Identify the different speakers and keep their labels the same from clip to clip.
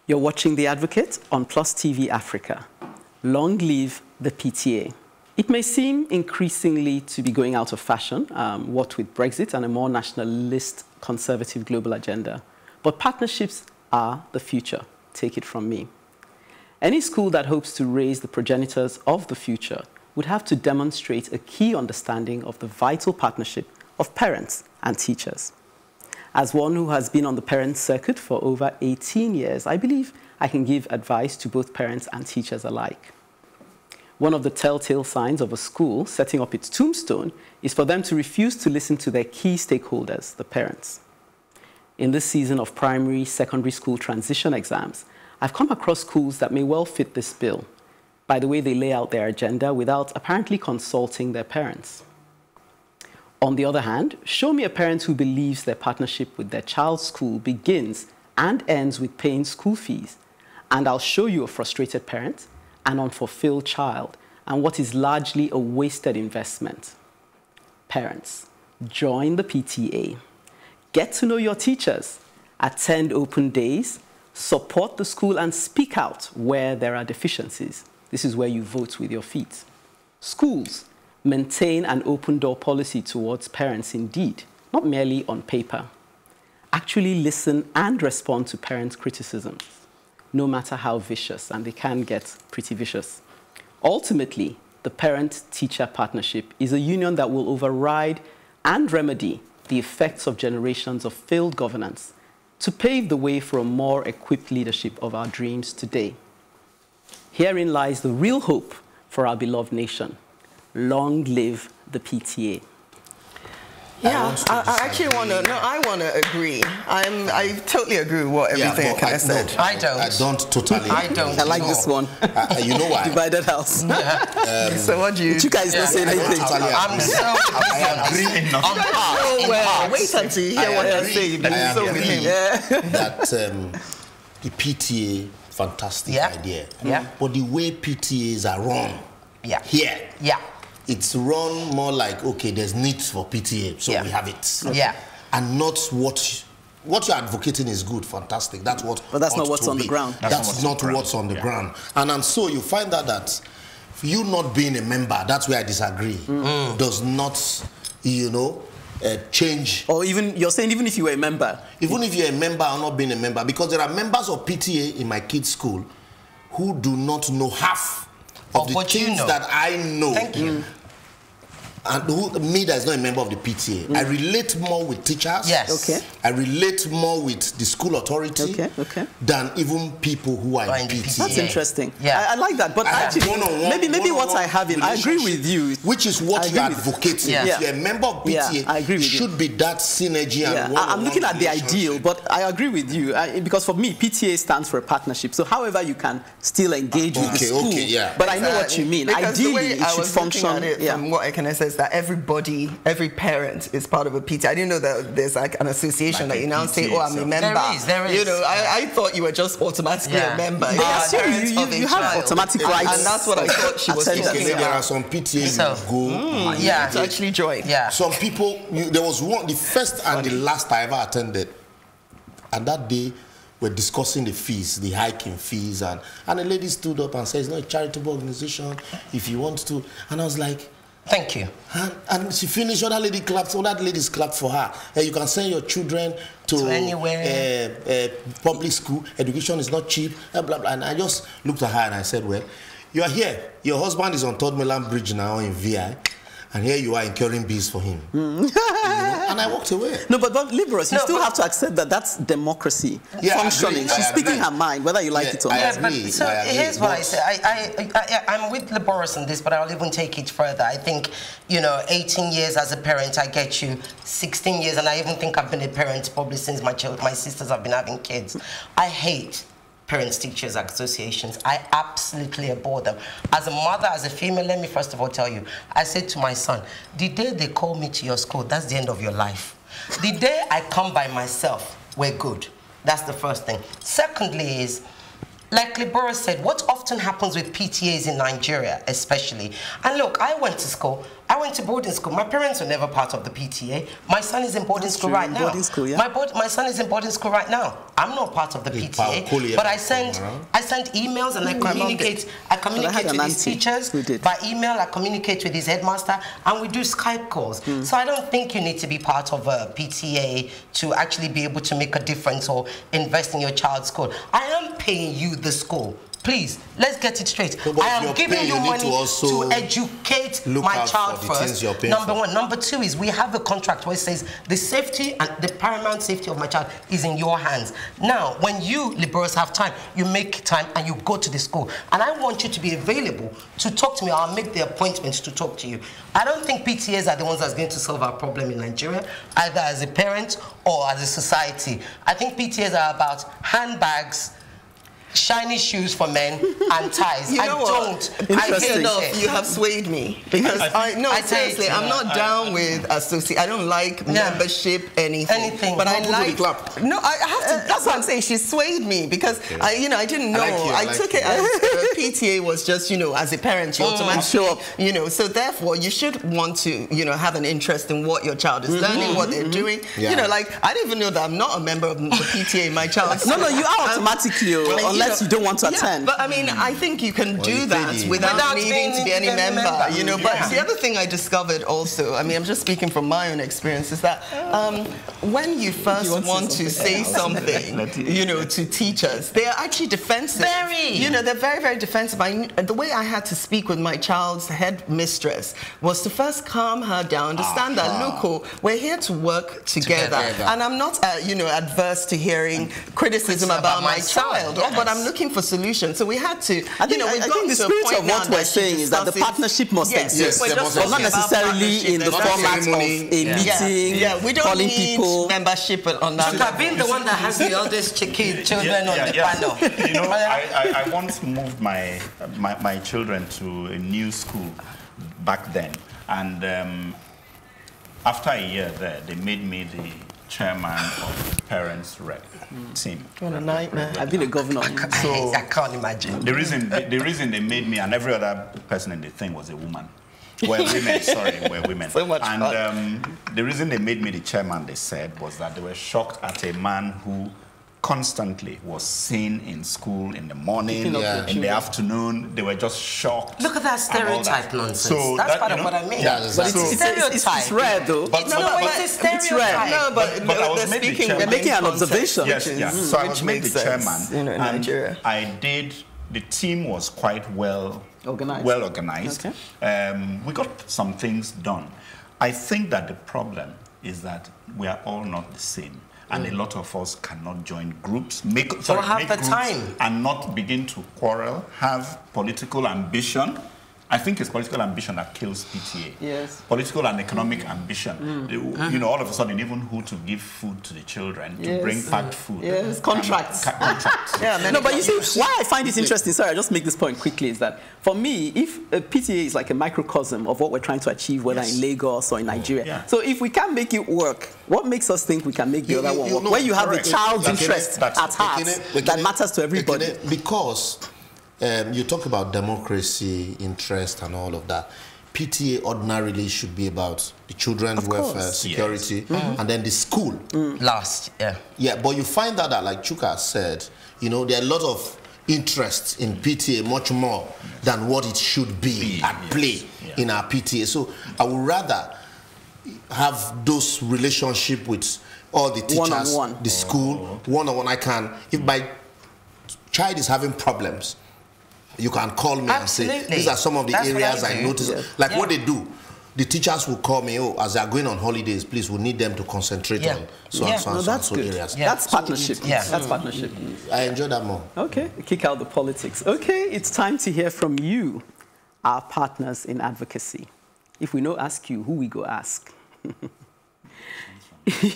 Speaker 1: You're watching The Advocate on Plus TV Africa. Long live the PTA. It may seem increasingly to be going out of fashion, what with Brexit and a more nationalist conservative global agenda. But partnerships are the future. Take it from me. Any school that hopes to raise the progenitors of the future would have to demonstrate a key understanding of the vital partnership of parents and teachers. As one who has been on the parent circuit for over 18 years, I believe I can give advice to both parents and teachers alike. One of the telltale signs of a school setting up its tombstone is for them to refuse to listen to their key stakeholders, the parents. In this season of primary, secondary school transition exams, I've come across schools that may well fit this bill by the way they lay out their agenda without apparently consulting their parents. On the other hand, show me a parent who believes their partnership with their child's school begins and ends with paying school fees, and I'll show you a frustrated parent, an unfulfilled child, and what is largely a wasted investment. Parents, join the PTA. Get to know your teachers, attend open days, support the school, and speak out where there are deficiencies. This is where you vote with your feet. Schools, maintain an open door policy towards parents indeed, not merely on paper. Actually listen and respond to parents' criticisms, no matter how vicious, and they can get pretty vicious. Ultimately, the parent-teacher partnership is a union that will override and remedy the effects of generations of failed governance to pave the way for a more equipped leadership of our dreams today. Herein lies the real hope for our beloved nation. Long live the PTA.
Speaker 2: Yeah, I actually want to. No, I want to agree. I totally agree with what everything Ekene said.
Speaker 3: I don't.
Speaker 4: I don't totally.
Speaker 3: I don't.
Speaker 1: I like this one.
Speaker 4: You know why?
Speaker 1: Divided house.
Speaker 2: So what do you?
Speaker 1: You guys don't say anything.
Speaker 3: I'm so.
Speaker 4: I agree.
Speaker 2: Wait until you hear what I say. So with him.
Speaker 4: That the PTA, fantastic idea.
Speaker 3: Yeah.
Speaker 4: But the way PTAs are run here.
Speaker 3: Yeah.
Speaker 4: It's run more like, okay, there's needs for PTA, so we have it.
Speaker 3: Yeah.
Speaker 4: And not what you're advocating is good, fantastic. That's what.
Speaker 1: But that's not what's on the ground.
Speaker 4: That's not what's on the ground. And so you find out that you not being a member, that's where I disagree, does not, you know, change.
Speaker 1: Or even, you're saying even if you were a member.
Speaker 4: Even if you're a member or not being a member, because there are members of PTA in my kids' school who do not know half of the things that I know.
Speaker 3: Thank you.
Speaker 4: And me that is not a member of the PTA, I relate more with teachers.
Speaker 3: Yes.
Speaker 1: Okay.
Speaker 4: I relate more with the school authority than even people who are in PTA.
Speaker 1: That's interesting.
Speaker 3: Yeah.
Speaker 1: I like that. But actually, maybe what I have in, I agree with you.
Speaker 4: Which is what you're advocating.
Speaker 3: Yeah.
Speaker 4: If you're a member of PTA,
Speaker 1: I agree with you.
Speaker 4: Should be that synergy and
Speaker 1: I'm looking at the ideal, but I agree with you. Because for me, PTA stands for a partnership. So however you can still engage with the school. But I know what you mean.
Speaker 2: Because
Speaker 1: ideally, it should function.
Speaker 2: At it from what Ekene says, that every parent is part of a PTA. I didn't know that there's like an association that you now say, oh, I'm a member.
Speaker 3: There is.
Speaker 2: You know, I thought you were just automatically a member.
Speaker 1: You have automatic rights.
Speaker 2: And that's what I thought she was talking about.
Speaker 4: There are some PTAs who go
Speaker 2: to actually join.
Speaker 3: Yeah.
Speaker 4: Some people, there was one, the first and the last I ever attended, and that day we're discussing the fees, the hiking fees, and a lady stood up and said, it's not a charitable organization, if you want to. And I was like,
Speaker 3: thank you.
Speaker 4: And she finished, other lady clapped, other ladies clapped for her. You can send your children to anywhere. Public school, education is not cheap, blah, blah. And I just looked at her and I said, well, you are here. Your husband is on Third Mainland Bridge now in VI. And here you are incurring bills for him. You know? And I walked away.
Speaker 1: No, but liberals, you still have to accept that that's democracy functioning. She's speaking her mind, whether you like it or not.
Speaker 3: But so here's what I say. I'm with Liberos on this, but I'll even take it further. I think, you know, 18 years as a parent, I get you. 16 years, and I even think I've been a parent probably since my sisters have been having kids. I hate parents-teachers associations. I absolutely abhor them. As a mother, as a female, let me first of all tell you, I said to my son, the day they call me to your school, that's the end of your life. The day I come by myself, we're good. That's the first thing. Secondly is, like Libora said, what often happens with PTAs in Nigeria, especially, and look, I went to school, I went to boarding school. My parents were never part of the PTA. My son is in boarding school right now.
Speaker 1: Boarding school, yeah.
Speaker 3: My son is in boarding school right now. I'm not part of the PTA, but I send emails and I communicate with his teachers by email. I communicate with his headmaster, and we do Skype calls. So I don't think you need to be part of a PTA to actually be able to make a difference or invest in your child's school. I am paying you the school. Please, let's get it straight.
Speaker 4: No,
Speaker 3: I am giving you money to educate my child first. Number one. Number two is we have a contract where it says the safety and the paramount safety of my child is in your hands. Now, when you liberals have time, you make time and you go to the school. And I want you to be available to talk to me. I'll make the appointments to talk to you. I don't think PTAs are the ones that's going to solve our problem in Nigeria, either as a parent or as a society. I think PTAs are about handbags, shiny shoes for men, and ties.
Speaker 2: You know you have swayed me, because seriously, I'm not down with associate. I don't like membership, anything. But I like no. I have to. That's what I'm saying. She swayed me because I didn't know. I took it as PTA was just as a parent you automatically So therefore you should want to have an interest in what your child is learning, what they're doing. Like I didn't even know that I'm not a member of the PTA. My child.
Speaker 1: No, you are automatically. Unless you don't want to attend.
Speaker 2: But I mean, I think you can do that without needing to be any member, But the other thing I discovered also, I mean, I'm just speaking from my own experience, is that when you first want to say something, to teachers, they are actually defensive. They're very, very defensive. The way I had to speak with my child's headmistress was to first calm her down, understand that, look, we're here to work together. And I'm not, adverse to hearing criticism about my child, but I'm looking for solutions. So we had to,
Speaker 1: I think the spirit of what we're saying is that the partnership must exist, but not necessarily in the format of a meeting,
Speaker 2: we don't
Speaker 1: calling
Speaker 2: need
Speaker 1: people.
Speaker 2: Membership on that.
Speaker 3: Look, I've been the one that has the oldest children on the panel.
Speaker 5: I once moved my children to a new school back then, and after a year there, they made me the chairman of parents rep team.
Speaker 2: What a nightmare.
Speaker 1: I've been a governor.
Speaker 3: So I can't imagine.
Speaker 5: The reason they made me, and every other person in the thing was a woman. Were women.
Speaker 2: So much
Speaker 5: fun.
Speaker 2: And
Speaker 5: the reason they made me the chairman, they said, was that they were shocked at a man who constantly was seen in school in the morning, in the afternoon. They were just shocked.
Speaker 3: Look at that stereotype nonsense. So that's part of what I mean.
Speaker 1: But it's rare, though.
Speaker 3: It's a stereotype.
Speaker 5: But I was
Speaker 1: we're making an observation.
Speaker 5: Yes. So I was made the chairman.
Speaker 2: In Nigeria.
Speaker 5: The team was quite well organized. Okay. We got some things done. I think that the problem is that we are all not the same. And a lot of us cannot join groups, make groups and not begin to quarrel, have political ambition. I think it's political ambition that kills PTA.
Speaker 1: Yes.
Speaker 5: Political and economic ambition. All of a sudden, even who to give food to the children, to bring packed food.
Speaker 1: Yes, contracts.
Speaker 2: No,
Speaker 1: but you see, why I find it interesting, sorry, I'll just make this point quickly, is that for me, if a PTA is like a microcosm of what we're trying to achieve, whether in Lagos or in Nigeria. So if we can't make it work, what makes us think we can make the other one work? Where you have a child's interest at heart that matters to everybody.
Speaker 4: Because you talk about democracy, interest, and all of that. PTA ordinarily should be about the children's welfare, security, and then the school.
Speaker 3: Last,
Speaker 4: Yeah, but you find out that, like Chuka said, there are a lot of interest in PTA, much more than what it should be at play in our PTA. So I would rather have those relationship with all the teachers, the school, one-on-one. I can, if my child is having problems, you can call me and say, these are some of the areas I noticed. Like what they do, the teachers will call me, as they are going on holidays, please, we need them to concentrate on so areas.
Speaker 1: That's partnership. That's partnership.
Speaker 4: I enjoy that more.
Speaker 1: Okay, kick out the politics. Okay, it's time to hear from you, our partners in advocacy. If we no ask you, who we go ask?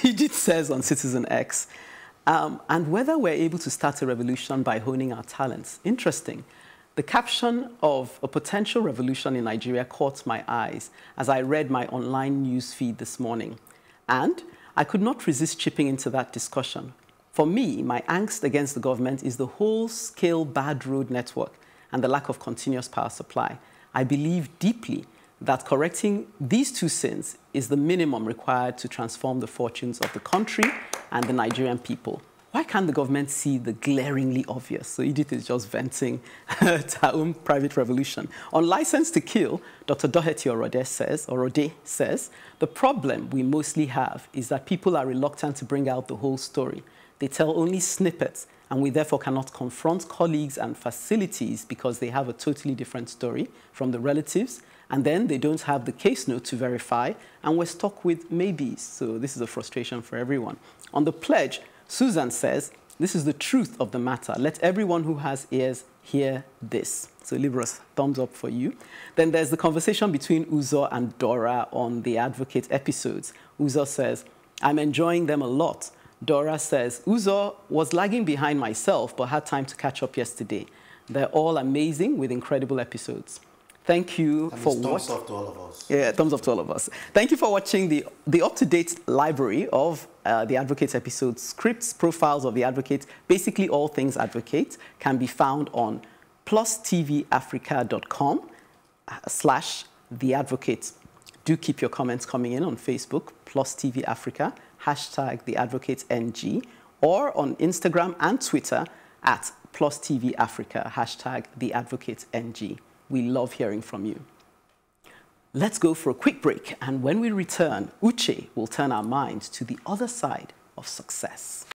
Speaker 1: Edith says on Citizen X, and whether we're able to start a revolution by honing our talents. Interesting. The caption of a potential revolution in Nigeria caught my eyes as I read my online news feed this morning. And I could not resist chipping into that discussion. For me, my angst against the government is the whole-scale bad road network and the lack of continuous power supply. I believe deeply that correcting these two sins is the minimum required to transform the fortunes of the country and the Nigerian people. Why can't the government see the glaringly obvious? So Edith is just venting her own private revolution. On License to Kill, Dr. Doherty Orode says, the problem we mostly have is that people are reluctant to bring out the whole story. They tell only snippets, and we therefore cannot confront colleagues and facilities because they have a totally different story from the relatives, and then they don't have the case note to verify, and we're stuck with maybes. So this is a frustration for everyone. On the pledge, Susan says, this is the truth of the matter. Let everyone who has ears hear this. So Libros, thumbs up for you. Then there's the conversation between Uzo and Dora on the Advocate episodes. Uzo says, I'm enjoying them a lot. Dora says, Uzo was lagging behind myself, but had time to catch up yesterday. They're all amazing with incredible episodes. Thank you for watching.
Speaker 4: Thumbs up to all of us.
Speaker 1: Yeah, thumbs up to all of us. Thank you for watching the up-to-date library of the Advocate episodes. Scripts, profiles of the Advocate, basically all things Advocate, can be found on plustvafrica.com/theadvocate. Do keep your comments coming in on Facebook, Plus TV Africa, #theadvocateng, or on Instagram and Twitter at Plus TV Africa, #theadvocateng. We love hearing from you. Let's go for a quick break, and when we return, Uche will turn our minds to the other side of success.